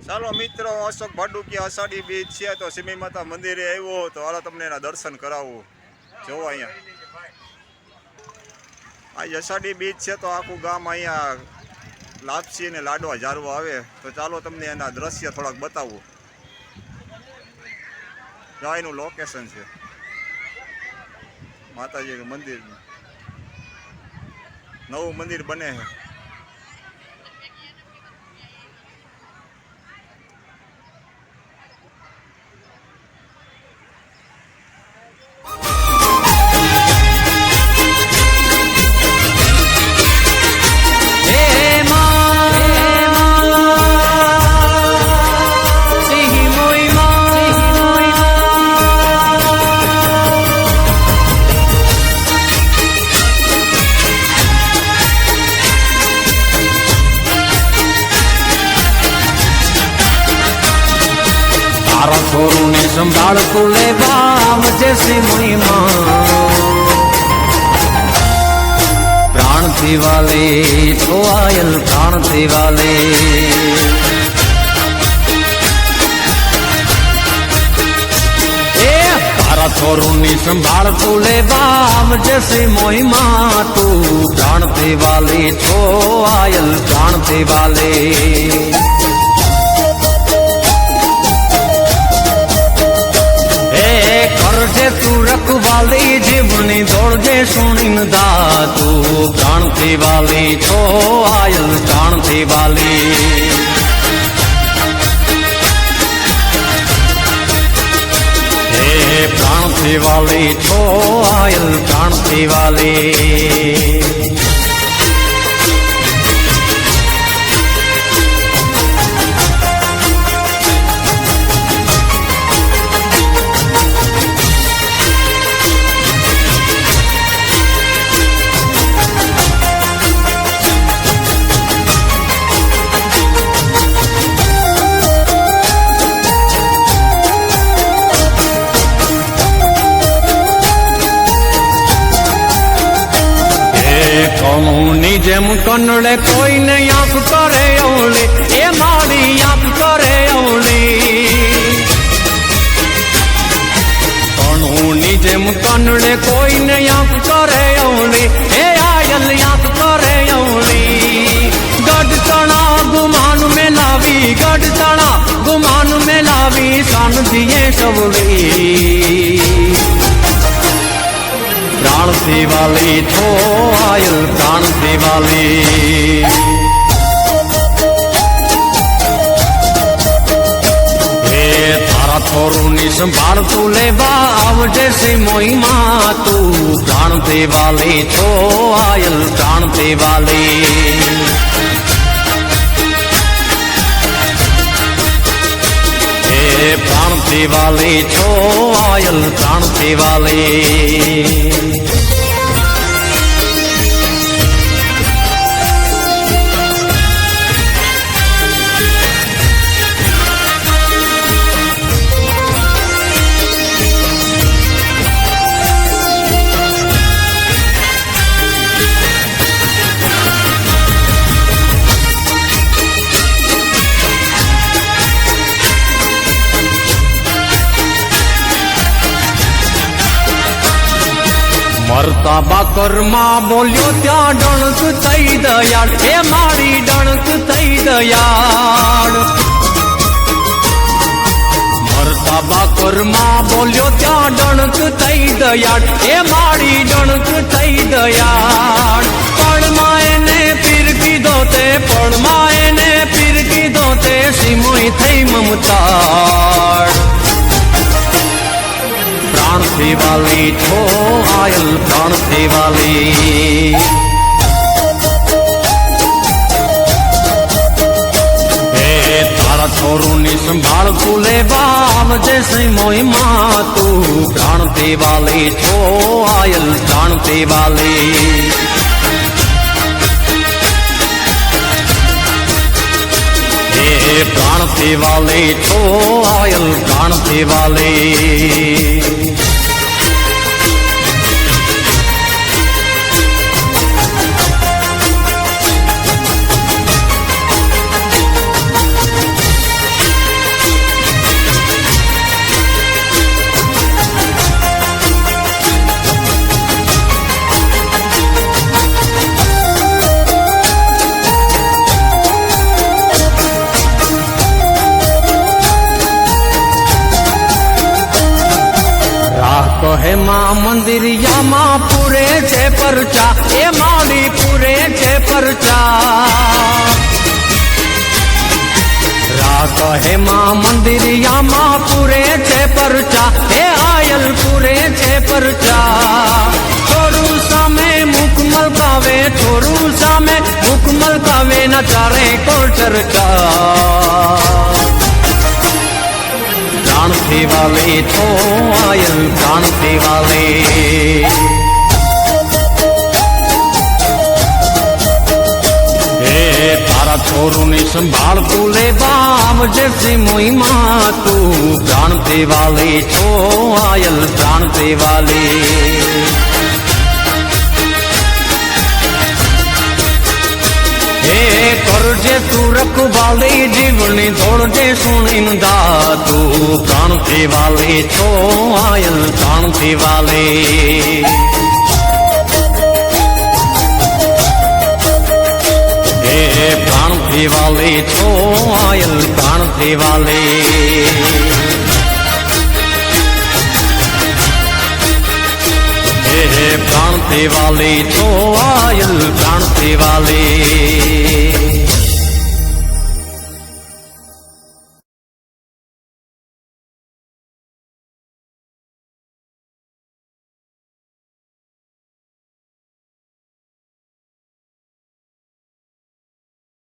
ચાલો મિત્રો, અશોક ભાડુકીયા અષાઢી બીજ છે તો સિમી માતા મંદિરે આવ્યો તો હાલો તમને એના દર્શન કરાવું. જોવો અહીંયા આ અષાઢી બીજ છે તો આખું ગામ અહીંયા લાપસી ને લાડવા જારવા આવે. તો ચાલો તમને એના દ્રશ્ય થોડાક બતાવું. ગાયનું લોકેશન છે માતાજીનું મંદિર, નવું મંદિર બને છે. તારા છોરુને સંભાળતું લેવા આવજે સિમોઈમાં, પ્રાણથી વાલે છોવાયેલ પ્રાણથી વાલે. તારા છોરુની સંભાળતું લેવા આવજે સિમોઈમાં, તું પ્રાણથી વાલે છોવાયેલ પ્રાણથી વાલે. કરજે તું રખવાલી જીવની દોડજે સુણીન દા, તું પ્રાણથી વાલી છો આયલ પ્રાણથી વાલી. હે પ્રાણથી વાલી છો આયલ પ્રાણથી વાલી. કૌની જેમ કનડે કોઈને આંખ કરે અવળી, એ મારી આંખ કરે અવળી. કૌની જેમ કનડે કોઈને આંખ કરે અવળી, એ આયલ આંખ કરે અવળી. ગઢ તણા ગુમાન મેલાવી, ગઢ તણા ગુમાન મેલાવી, શાંતિએ સવળી. પ્રાણથી વાલી છો આયલ પ્રાણથી વાલી. હે તારા છોરુની સંભાળતું લેવા આવજે સિમોઈમાં, તું પ્રાણથી વાલી છો આયલ પ્રાણથી વાલી. હે પ્રાણથી વાલી છો આયલ પ્રાણથી વાલી. મરતા બાકરમાં બોલ્યો ત્યાં ડણક થઈ દયાળ, એ મારી ડણક થઈ દયાળ. મરતા બાકરમાં બોલ્યો ત્યાં ડણક થઈ દયાળ, એ મારી ડણક થઈ દયાળ. પણમાં એને પીર કીધો તે, પણમાં એને પીર કીધો તે, સિમોઈ થઈ મમતાળ. પ્રાણથી વાલી છો આયલ પ્રાણથી વાલી. હે તારા છોરુની સંભાળતું લેવા આવજે સિમોઈમાં, તું પ્રાણથી વાલી છો આયલ પ્રાણથી વાલી. હે પ્રાણથી વાલી છો આયલ પ્રાણથી વાલી. માં મંદિરિયામાં પૂરે છે પરચા એ માડી પૂરે છે પરચા રાત હે માં મંદિરિયામાં પૂરે છે પરચા એ આયલ પૂરે છે પરચા થોડું સામે મુખ મલકાવે થોડું સામે મુખ મલકાવે ના ચારે કોણ ચર્ચા प्राण वाले तो आयल प्राण वाले तारा छोरू ने संभाल तू ले बाम जैसे मोई माँ तू प्राण वाले तो आयल प्राण वाले करजे तू रखवाले जीवनी दौड़जे सुनिन दातू प्राण थे वाले छो आयल प्राण थे वाले प्राण थे वाले छो आयल प्राण थे वाले प्राण थे वाले छो आयल प्राण थे वाले